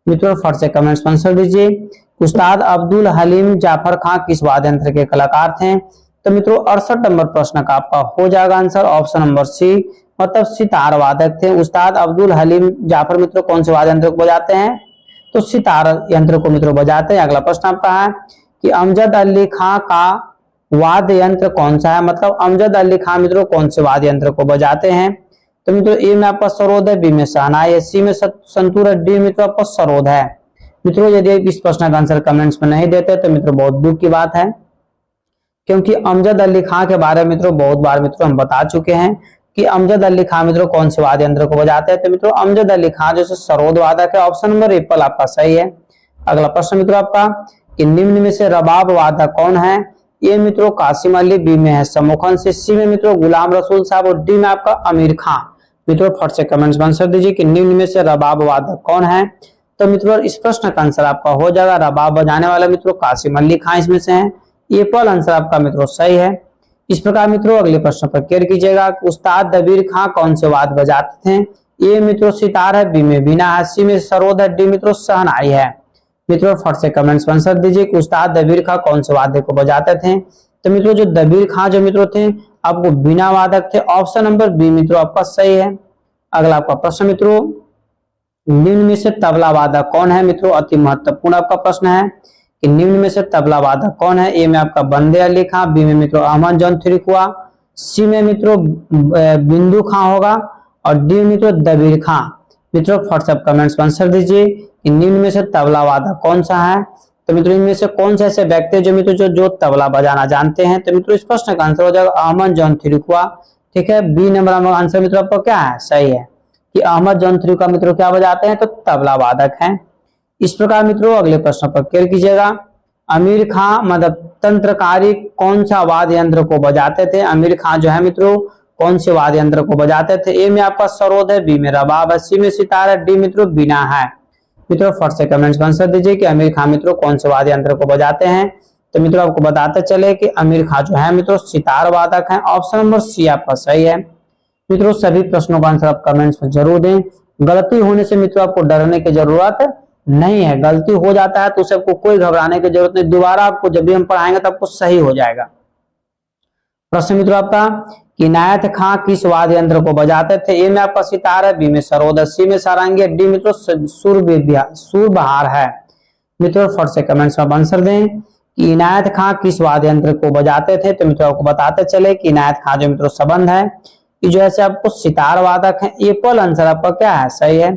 मित्रों फट से कमेंट्स में आंसर दीजिए उस्ताद अब्दुल हलीम जाफर खां किस वाद्य यंत्र के कलाकार थे। तो मित्रों 68 नंबर प्रश्न का आपका हो जाएगा आंसर ऑप्शन नंबर सी, मतलब सितार वादक थे। उस्ताद अब्दुल हलीम जाफर मित्रों कौन से वाद्य यंत्र को बजाते हैं, तो सितार यंत्र को मित्रों बजाते हैं। अगला प्रश्न आपका है कि अमजद अली खां का वाद्य यंत्र कौन सा है, मतलब अमजद अली खां मित्रों कौन से वाद्य यंत्र को बजाते हैं। तो मित्रों ए में आपका सरोद है, बी में शहनाई है, सी में संतूर है, डी मित्रों आपका सरोद है। मित्रों यदि इस प्रश्न का आंसर कमेंट्स में नहीं देते तो मित्रों बहुत दुख की बात है, क्योंकि अमजद अली खां के बारे में मित्रों बहुत बार मित्रों हम बता चुके हैं कि अमजद अली खां मित्रों कौन से वाद्य यंत्र को बजाते हैं। तो मित्रों अमजद अली खां जो सरोद वादक है। ऑप्शन नंबर एप्पल आपका सही है। अगला प्रश्न मित्रों आपका कि निम्न में से रबाब वादक कौन है। ए मित्रों कासिम अली, बी में है समूखन से, सी में मित्रों गुलाम रसूल साहब और डी में आपका अमीर खां। मित्रों फट से कमेंट्स में आंसर दीजिए कि निम्न में से रबाब वादक कौन है। तो मित्रों इस प्रश्न का आंसर आपका हो जाएगा रबाब बजाने वाला मित्रों कासिम अली खां इसमें से है। एप्पल आंसर आपका मित्रों सही है। इस प्रकार मित्रों अगले प्रश्न पर केयर कीजिएगा। उस्ताद दबीर खां कौन से वाद्य बजाते थे। ए मित्रों सितार है, बी में बीना है, सी में सरोद है, डी मित्रों शहनाई है। मित्रों फट से कमेंट्स में आंसर दीजिए कि उस्ताद दबीर खां कौन से वाद्य को बजाते थे। तो मित्रों जो दबीर खां जो मित्रों थे आपको बीना वादक थे। ऑप्शन नंबर बी मित्रों आपका सही है। अगला आपका प्रश्न मित्रों निम्न में से तबला वादक कौन है। मित्रों अति महत्वपूर्ण आपका प्रश्न है कि निम्न में से तबला वादक कौन है। ए में आपका बंदे अली खां, बी में मित्रों अहमद जौन थिरिकुआ, सी में मित्रों बिंदु खां होगा और डी मित्रों दबीर खां। मित्रों व्हाट्सएप कमेंट्स में आंसर दीजिए कि निम्न में से तबला वादक कौन सा है। तो मित्रों इनमें से कौन से ऐसे व्यक्ति है जो मित्रों जो तबला बजाना जानते हैं। तो मित्रों इस प्रश्न का आंसर हो जाएगा अहमद जौन थिरिकुआ। ठीक है, बी नंबर आंसर मित्रों आपका क्या है, सही है कि अहमद जौन थिरिकुआ मित्रों क्या बजाते हैं, तो तबला वादक हैं। इस प्रकार मित्रों अगले प्रश्न पर केयर कीजिएगा। अमीर खां मतलब तंत्रकारी कौन सा वाद्य यंत्र को बजाते थे। अमीर खां जो है मित्रों कौन से वाद्य यंत्र को बजाते थे। ए में आपका सरोद है, बी में रबाब है, सी में सितार है, डी मित्रों बीना है। मित्रों फट से कमेंट्स में आंसर दीजिए कि अमीर खां मित्रों कौन से वाद्य यंत्र को बजाते हैं। तो मित्रों आपको बताते चले कि अमीर खां जो है मित्रों सितार वादक है। ऑप्शन नंबर सी आपका सही है। मित्रों सभी प्रश्नों का आंसर आप कमेंट्स में जरूर दें। गलती होने से मित्रों आपको डरने की जरूरत नहीं है। गलती हो जाता है तो उसे आपको कोई घबराने की जरूरत नहीं। दोबारा आपको जब भी हम पढ़ाएंगे तो आपको सही हो जाएगा। प्रश्न मित्रों आपका इनायत खां किस वाद्य यंत्र को बजाते थे। ए में आपका सितार है, बी में सरोद है, सी में सारंगी है, डी मित्रों सुरबहार है। मित्रों फट से कमेंट्स में आंसर दें कि इनायत खां किस वाद्य यंत्र को बजाते थे। तो मित्रों आपको बताते चले कि इनायत खां जो मित्रों संबंध है कि जो है आपको सितार वादक है। एप्पल आंसर आपका क्या है, सही है।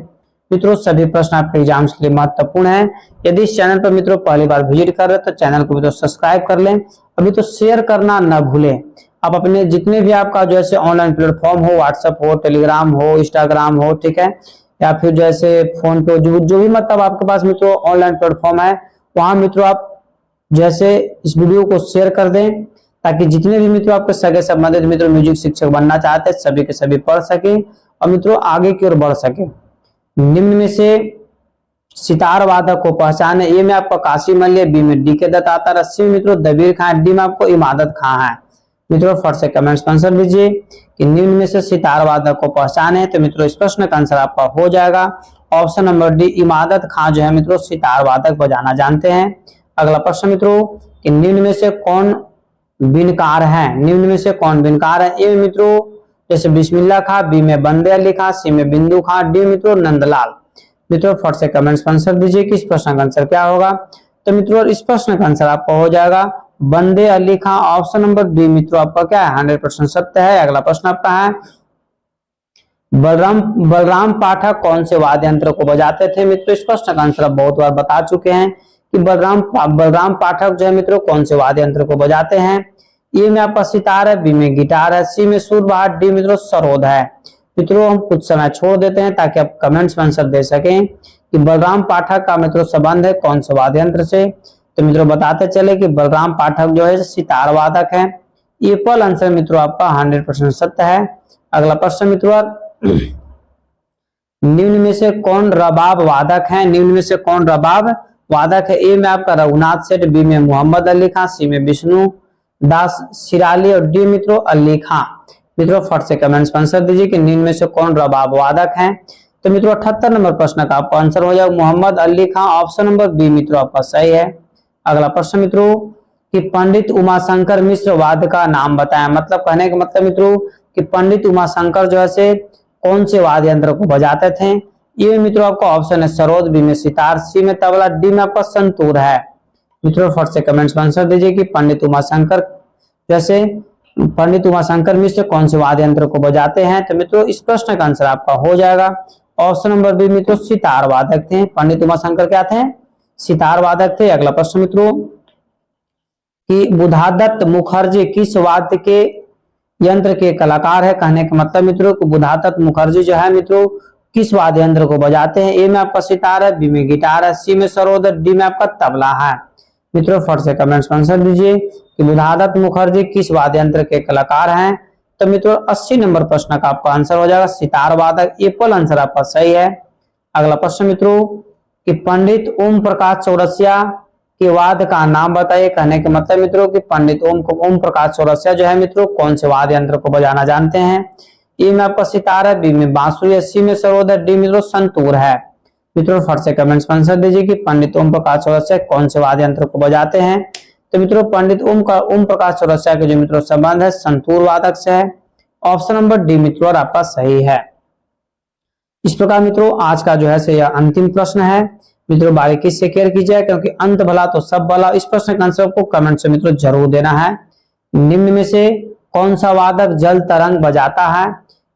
मित्रों सभी प्रश्न आपके एग्जाम्स के लिए महत्वपूर्ण है। यदि इस चैनल पर मित्रों पहली बार विजिट कर रहे हैं तो चैनल को मित्रों सब्सक्राइब कर लें। अभी तो शेयर करना न भूलें। आप अपने जितने भी आपका जैसे ऑनलाइन प्लेटफॉर्म हो, व्हाट्सएप हो, टेलीग्राम हो, इंस्टाग्राम हो, ठीक है, या फिर जैसे फोन पे जो भी मतलब आपके पास मित्रों ऑनलाइन प्लेटफॉर्म है, वहां मित्रों आप जैसे इस वीडियो को शेयर कर दें, ताकि जितने भी मित्रों आपके सगे संबंधित मित्रों म्यूजिक शिक्षक बनना चाहते हैं सभी के सभी पढ़ सके और मित्रों आगे की ओर बढ़ सके। निम्न में से सितार वादक को पहचाने। ए में आपका काशी मल्य, बी में डी के दत्त आता है, सी में मित्रों दबीर खां, डी में आपको इमादत खां है। मित्रों फट से कमेंट्स में आंसर दीजिए कि निम्न में से सितार वादक को पहचाने। तो मित्रों इस प्रश्न का आंसर आपका हो जाएगा ऑप्शन नंबर डी, इमादत खां जो है मित्रों सितार वादक बजाना जानते हैं। अगला प्रश्न मित्रों कि निम्न में से कौन बिनकार है। निम्न में से कौन बिनकार है। ए मित्रों जैसे बिस्मिल्लाह खां, बी में बंदे अली खां, सी में बिंदु खां, डी मित्रों नंदलाल। मित्रों फट से कमेंट्स में आंसर दीजिए कि इस प्रश्न का आंसर क्या होगा। तो मित्रों इस प्रश्न का आंसर आपका हो जाएगा बंदे अली खां, ऑप्शन नंबर बी मित्रों आपका क्या है 100% सत्य है। अगला प्रश्न आपका है बलराम पाठक कौन से वाद्य यंत्र को बजाते थे। मित्रों इस प्रश्न का आंसर आप बहुत बार बता चुके हैं कि बलराम पाठक जो है मित्रों कौन से वाद्य यंत्र को बजाते हैं। ए में आपका सितार है, बी में गिटार है, सी में सूरबहार, डी मित्रों सरोद है। मित्रों हम कुछ समय छोड़ देते हैं ताकि आप कमेंट्स में आंसर दे सकें कि बलराम पाठक का मित्रों संबंध है कौन से वाद्य यंत्र से। तो मित्रों बताते चले कि बलराम पाठक जो है सितार वादक है। ये पल आंसर मित्रों आपका 100% सत्य है। अगला प्रश्न मित्रों निम्न में से कौन रबाब वादक है। निम्न में से कौन रबाब वादक है। ए में आपका रघुनाथ सेठ, बी में मोहम्मद अली खां, सी में विष्णु दास सिराली और डी मित्रों अली खां। मित्रों फट से कमेंट्स में आंसर दीजिए कि निम्न में से कौन रबाब वादक है। तो मित्रों 78 नंबर प्रश्न का आपका आंसर हो जाएगा मोहम्मद अली खां, ऑप्शन नंबर बी मित्रों आपका सही है। अगला प्रश्न मित्रों कि पंडित उमाशंकर मिश्र वाद्य का नाम बताएं। मतलब कहने का मतलब मित्रों कि पंडित उमाशंकर जो है से कौन से वाद्य यंत्र को बजाते थे। ये मित्रों आपका ऑप्शन है सरोद, बी में सितार, सी में तबला, डी में आपका संतूर है। मित्रों फट से कमेंट्स में आंसर दीजिए कि पंडित उमाशंकर मिश्र कौन से वाद्य यंत्र को बजाते हैं। तो मित्रों इस प्रश्न का आंसर आपका हो जाएगा ऑप्शन नंबर बी मित्रों सितार वादक थे। पंडित उमाशंकर क्या थे, सितार वादक थे। अगला प्रश्न मित्रों कि बुधादत्त मुखर्जी किस वाद्य के यंत्र के कलाकार है। कहने का मतलब मित्रों कि बुधादत्त मुखर्जी जो है मित्रों किस वाद्य यंत्र को बजाते हैं। ए में आपका सितार है, बी में गिटार है, सी में सरोद, डी में आपका तबला है। मित्रों फट से कमेंट्स में आंसर दीजिए कि बुधादत्त मुखर्जी किस वाद्य यंत्र के कलाकार हैं। तो मित्रों 80 नंबर प्रश्न का आपका आंसर हो जाएगा सितार वादक। ये पल आंसर आपका सही है। अगला प्रश्न मित्रों कि पंडित ओम प्रकाश चौरसिया के वाद्य का नाम बताइए। कहने के मतलब मित्रों कि पंडित ओम प्रकाश चौरसिया जो है मित्रों कौन से वाद्य यंत्र को बजाना जानते हैं। ए में आपका सितार है, बी में बांसुरी, सी में सरोद, डी मित्रों संतूर है। मित्रों फट से कमेंट्स में आंसर दीजिए कि पंडित ओम प्रकाश चौरसिया कौन से वाद्य यंत्र को बजाते हैं। तो मित्रों पंडित ओम प्रकाश चौरसिया के जो मित्रों संबंध है संतूर वादक से है। ऑप्शन नंबर डी मित्रों और आपका सही है। इस प्रकार मित्रों आज का जो है से यह अंतिम प्रश्न है। मित्रों बारीकी से केयर कीजिए क्योंकि अंत भला तो सब भला। इस प्रश्न का आंसर आपको कमेंट से मित्रों जरूर देना है। निम्न में से कौन सा वादक जल तरंग बजाता है।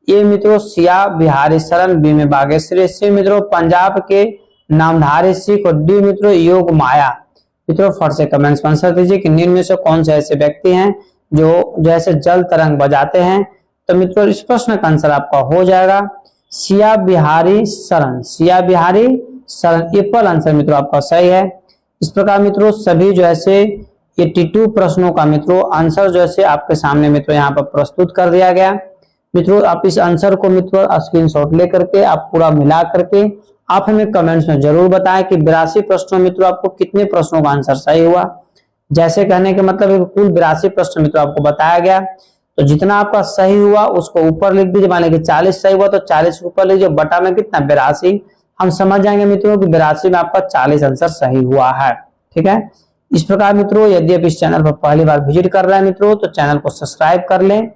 ये मित्रों सिया बिहारी शरण, बी में बागेश्वरी, सी मित्रों पंजाब के नामधारी सिख और डी मित्रों योग माया। मित्रों फट से कमेंट्स में आंसर दीजिए कि निम्न में से कौन से ऐसे व्यक्ति हैं जो जैसे जल तरंग बजाते हैं। तो मित्रों इस प्रश्न का आंसर आपका हो जाएगा सिया बिहारी शरण। सिया बिहारी शरण ये पल आंसर मित्रों आपका सही है। इस प्रकार मित्रों सभी जो है 82 प्रश्नों का मित्रों आंसर जो है आपके सामने मित्रों यहाँ पर प्रस्तुत कर दिया गया। मित्रों आप इस आंसर को मित्रों स्क्रीनशॉट लेकर के आप पूरा मिला करके आप हमें कमेंट्स में जरूर बताएं कि 82 प्रश्नों मित्रों आपको कितने प्रश्नों का आंसर सही हुआ। जैसे कहने के मतलब कुल 82 प्रश्न मित्रों आपको बताया गया, तो जितना आपका सही हुआ उसको ऊपर लिख दीजिए। मान लीजिए 40 सही हुआ तो 40 ऊपर लीजिए, बटा में कितना 82। हम समझ जाएंगे मित्रों कि 82 में आपका 40 आंसर सही हुआ है। ठीक है, इस प्रकार मित्रों यदि आप इस चैनल पर पहली बार विजिट कर रहे हैं मित्रों तो चैनल को सब्सक्राइब कर लें,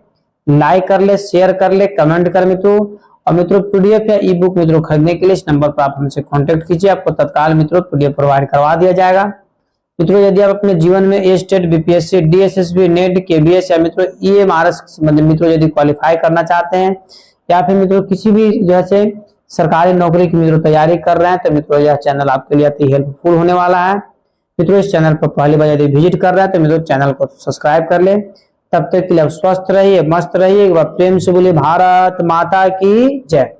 लाइक कर ले, शेयर कर ले, कमेंट कर मित्रों। और मित्रों पीडीएफ या ई बुक मित्रों खरीदने के लिए इस नंबर पर आप हमसे कांटेक्ट कीजिए, आपको तत्काल मित्रों पीडीएफ प्रोवाइड करवा दिया जाएगा। मित्रों यदि आप अपने जीवन में a state, BPSC, DSSB, NET, KBS या मित्रों ईएमआरएस मित्रों यदि क्वालिफाई करना चाहते हैं या फिर मित्रों किसी भी जैसे सरकारी नौकरी की मित्रों तैयारी कर रहे हैं तो मित्रों यह चैनल आपके लिए अति हेल्पफुल होने वाला है। मित्रों इस चैनल पर पहली बार यदि विजिट कर रहे हैं तो मित्रों चैनल को सब्सक्राइब कर ले तब तक के लिए आप स्वस्थ रहिए, मस्त रहिए। एक बार प्रेम से बोलिए भारत माता की जय।